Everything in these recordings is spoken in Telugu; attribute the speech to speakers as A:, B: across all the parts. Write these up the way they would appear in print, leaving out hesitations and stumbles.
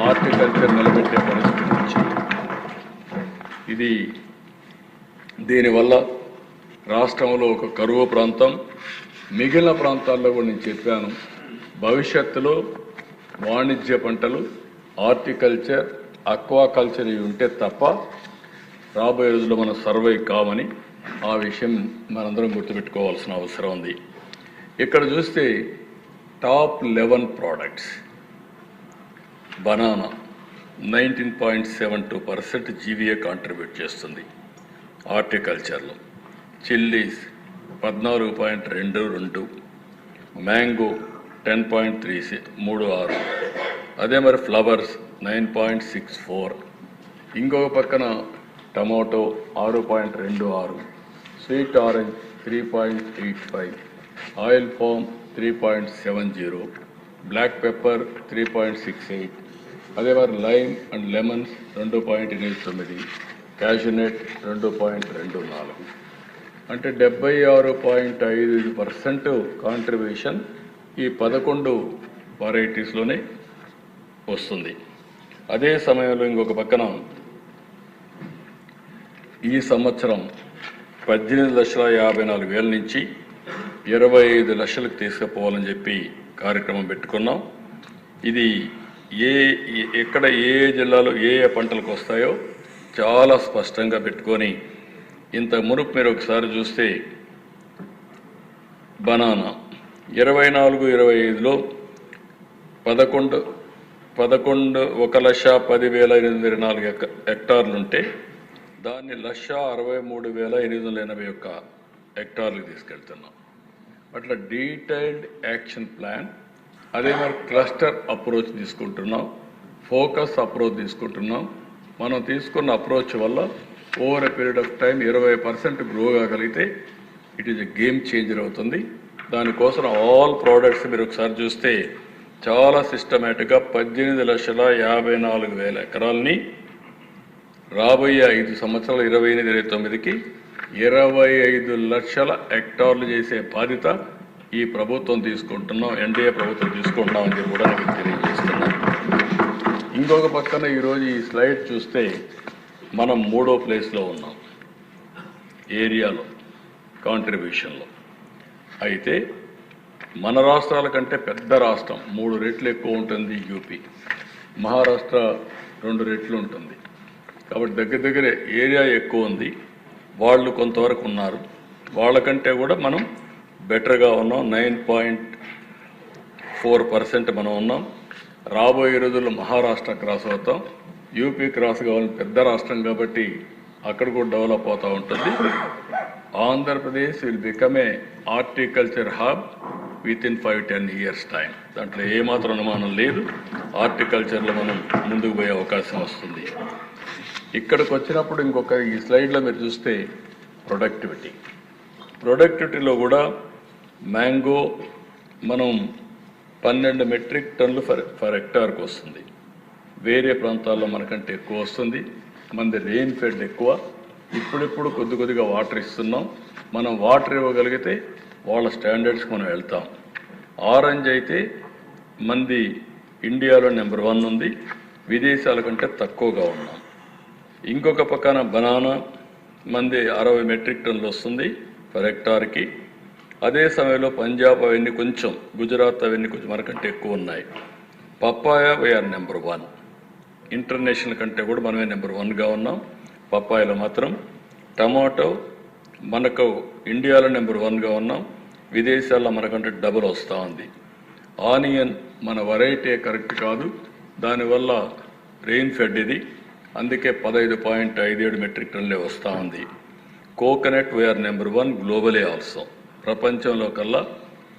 A: హార్టికల్చర్ నిలబెట్టే పరిస్థితి వచ్చింది. ఇది దీనివల్ల రాష్ట్రంలో ఒక కరువు ప్రాంతం, మిగిలిన ప్రాంతాల్లో కూడా నేను చెప్పాను, భవిష్యత్తులో వాణిజ్య పంటలు, హార్టికల్చర్, అక్వాకల్చర్ ఇవి ఉంటే తప్ప రాబోయే రోజుల్లో మనం సర్వైవ్ కామని ఆ విషయం మనందరం గుర్తుపెట్టుకోవాల్సిన అవసరం ఉంది. ఇక్కడ చూస్తే top 11 products. Banana 19.72% GVA contribute చేస్తుంది హార్టికల్చర్లో. చిల్లీస్ 14.22, మ్యాంగో 10.36, అదే మరి ఫ్లవర్స్ 9.64, ఇంకొక పక్కన tomato 6.26, sweet orange 3.85, oil palm 3.70, black pepper 3.68, అదే మరి లైమ్ అండ్ లెమన్స్ 2.89, క్యాషూనట్ 2.24. అంటే 76.55% కాంట్రిబ్యూషన్ ఈ 11 వెరైటీస్లోనే వస్తుంది. అదే సమయంలో ఇంకొక పక్కన ఈ సంవత్సరం 18,54,000 నుంచి 25 లక్షలకు తీసుకుపోవాలని చెప్పి కార్యక్రమం పెట్టుకున్నాం. ఇది ఎక్కడ ఏ జిల్లాలో ఏ పంటలకు వస్తాయో చాలా స్పష్టంగా పెట్టుకొని, ఇంత మునుపు మీరు ఒకసారి చూస్తే బనానా 24-25లో 1,10,10,824 హెక్టార్లుంటే దాన్ని 1,63,881 హెక్టార్లకు తీసుకెళ్తున్నాం. అట్లా డీటెయిల్డ్ యాక్షన్ ప్లాన్, అదే మరి క్లస్టర్ అప్రోచ్ తీసుకుంటున్నాం, ఫోకస్ అప్రోచ్ తీసుకుంటున్నాం. మనం తీసుకున్న అప్రోచ్ వల్ల over a period of time 20% grow కాగలిగితే it is a game changer అవుతుంది. దానికోసం ఆల్ ప్రోడక్ట్స్ మీరు ఒకసారి చూస్తే చాలా సిస్టమేటిక్గా 18,54,000 ఎకరాలని రాబోయే 5 సంవత్సరాలు 28-29కి 25 లక్షల హెక్టార్లు చేసే బాధ్యత ఈ ప్రభుత్వం తీసుకుంటున్నాం, ఎన్డీఏ ప్రభుత్వం తీసుకుంటున్నామని కూడా నేను తెలియజేస్తున్నాను. ఇంకొక పక్కన ఈరోజు ఈ స్లైడ్ చూస్తే మనం 3వ ప్లేస్లో ఉన్నాం ఏరియాలో కాంట్రిబ్యూషన్లో. అయితే మన రాష్ట్రాల కంటే పెద్ద రాష్ట్రం 3 రెట్లు ఎక్కువ ఉంటుంది యూపీ, మహారాష్ట్ర 2 రెట్లు ఉంటుంది. కాబట్టి దగ్గర ఏరియా ఎక్కువ ఉంది, వాళ్ళు కొంతవరకు ఉన్నారు, వాళ్ళకంటే కూడా మనం బెటర్గా ఉన్నాం. 9.4% మనం ఉన్నాం. రాబోయే రోజుల్లో మహారాష్ట్ర క్రాస్ అవుతాం, యూపీ క్రాస్ కావాలని పెద్ద రాష్ట్రం కాబట్టి అక్కడ కూడా డెవలప్ అవుతూ ఉంటుంది. Andhra Pradesh will become a horticulture hub within 5-10 years time. దాంట్లో ఏమాత్రం అనుమానం లేదు, హార్టికల్చర్లో మనం ముందుకు పోయే అవకాశం వస్తుంది. ఇక్కడికి వచ్చినప్పుడు ఇంకొక ఈ స్లైడ్లో మీరు చూస్తే ప్రొడక్టివిటీలో కూడా మ్యాంగో మనం 12 మెట్రిక్ టన్నులు ఫర్ హెక్టార్కి వస్తుంది. వేరే ప్రాంతాల్లో మనకంటే ఎక్కువ వస్తుంది. మనది రెయిన్ ఫెడ్ ఎక్కువ. ఇప్పుడిప్పుడు కొద్దిగా వాటర్ ఇస్తున్నాం. మనం వాటర్ ఇవ్వగలిగితే వాళ్ళ స్టాండర్డ్స్కి మనం వెళ్తాం. ఆరెంజ్ అయితే మంది ఇండియాలో నెంబర్ 1 ఉంది, విదేశాల కంటే తక్కువగా ఉన్నాం. ఇంకొక పక్కన బనానా మంది 60 మెట్రిక్ టన్నులు వస్తుంది ఫర్ హెక్టార్కి. అదే సమయంలో పంజాబ్ అవన్నీ కొంచెం, గుజరాత్ అవన్నీ కొంచెం మనకంటే ఎక్కువ ఉన్నాయి. పప్పాయ వీఆర్ నెంబర్ 1, ఇంటర్నేషనల్ కంటే కూడా మనమే నెంబర్ 1గా ఉన్నాం పప్పాయలో మాత్రం. టమాటో మనకు ఇండియాలో నెంబర్ 1గా ఉన్నాం, విదేశాల్లో మనకంటే డబుల్ వస్తూ ఉంది. ఆనియన్ మన వెరైటీ కరెక్ట్ కాదు, దానివల్ల రెయిన్ ఫెడ్ ఇది, అందుకే 15.57 మెట్రిక్ టన్నులే వస్తూ ఉంది. కోకోనట్ వీఆర్ నెంబర్ 1 గ్లోబలీ ఆల్సో. ప్రపంచంలో కల్లా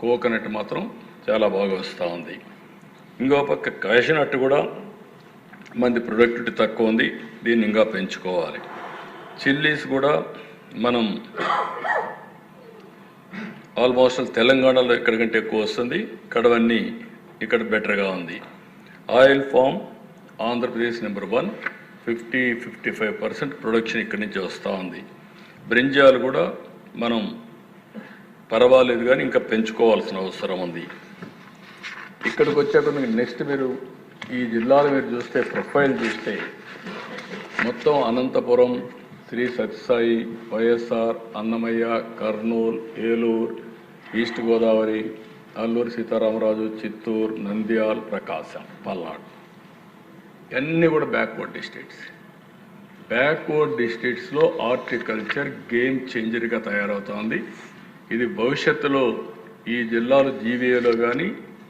A: కోకోనట్ మాత్రం చాలా బాగా వస్తూ ఉంది. ఇంకో పక్క క్యాషనట్ కూడా మంది ప్రొడక్టివిటీ తక్కువ ఉంది, దీన్ని ఇంకా పెంచుకోవాలి. చిల్లీస్ కూడా మనం ఆల్మోస్ట్ తెలంగాణలో ఇక్కడికంటే ఎక్కువ వస్తుంది, కడవన్నీ ఇక్కడ బెటర్గా ఉంది. Oil form Andhra Pradesh number 1, 50-55% production ఇక్కడి నుంచి వస్తూ ఉంది. బ్రింజాలు కూడా మనం పర్వాలేదు కానీ ఇంకా పెంచుకోవాల్సిన అవసరం ఉంది. ఇక్కడికి వచ్చాక నెక్స్ట్ మీరు ఈ జిల్లాలు మీరు చూస్తే ప్రొఫైల్ చూస్తే మొత్తం అనంతపురం, శ్రీ సత్యసాయి, వైఎస్ఆర్, అన్నమయ్య, కర్నూలు, ఏలూరు, ఈస్ట్ గోదావరి, అల్లూరు సీతారామరాజు, చిత్తూరు, నంద్యాల, ప్రకాశం, పల్నాడు ఇవన్నీ కూడా బ్యాక్వర్డ్ డిస్ట్రిక్ట్స్. బ్యాక్వర్డ్ డిస్ట్రిక్ట్స్లో హార్టికల్చర్ గేమ్ చేంజర్గా తయారవుతోంది. ఇది భవిష్యత్తులో ఈ జిల్లాలు జీవీఏలో కానీ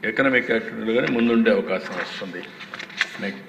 A: ఎకనామిక్ యాక్టివిటీలో కానీ ముందుండే అవకాశం వస్తుంది. నెక్స్ట్